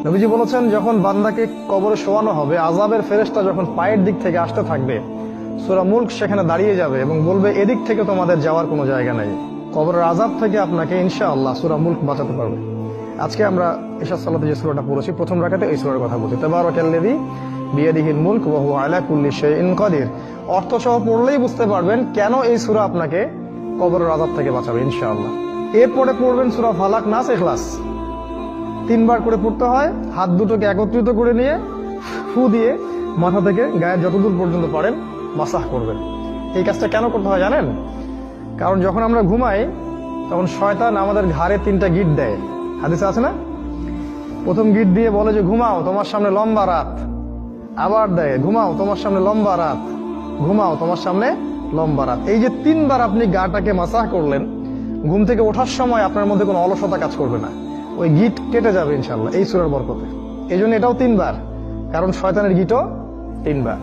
নবীজি বলেছেন, যখন বান্দাকে কবরে শোয়ানো হবে, আযাবের ফেরেশতা যখন পায়ের দিক থেকে আসতে থাকবে, সূরা মুলক সেখানে দাঁড়িয়ে যাবে এবং বলবে, এদিক থেকে তোমাদের যাওয়ার কোনো জায়গা নাই। কবরের আযাব থেকে আপনাকে ইনশাআল্লাহ সূরা মুলক বাঁচাতে পারবে। আজকে আমরা ইশা সালাতে যে সূরাটা পড়েছি, প্রথম রাকাতে এই সূরার কথা বলছি, তাবারাকাল্লাযী বিয়াদিহিল মুলক ওয়া হুয়া আলা কুল্লি শাইইন কাদির। অর্থ সহ পড়লেই বুঝতে পারবেন কেন এই সূরা আপনাকে কবরের আযাব থেকে বাঁচাবে ইনশাআল্লাহ। এরপরে পড়বেন সূরা ফালাক, নাস, ইখলাস। 3 বার করে পড়তে হয়। হাত দুটোকে একত্রিত করে নিয়ে ফু দিয়ে মাথা থেকে গায়ের যতদূর পর্যন্ত পারেন মাসাহ করবেন। এই কাজটা কেন করতে হয় জানেন? কারণ যখন আমরা ঘুমাই তখন শয়তান আমাদের ঘাড়ে 3টা গিট দেয়। হাদিসে আছে না? প্রথম গিট দিয়ে বলে যে ঘুমাও, তোমার সামনে লম্বা রাত। আবার দেয়, ঘুমাও, তোমার সামনে লম্বা রাত। ঘুমাও, তোমার সামনে লম্বা রাত। এই যে 3 বার আপনি গাটাকে মাসাহ করলেন, ঘুম থেকে ওঠার সময় আপনার মধ্যে কোনো অলসতা কাজ করবে না। ওই গিট কেটে যাবে ইনশাআল্লাহ এই সূরার বরকতে। এই জন্য এটাও 3 বার, কারণ শয়তানের গিটও 3 বার।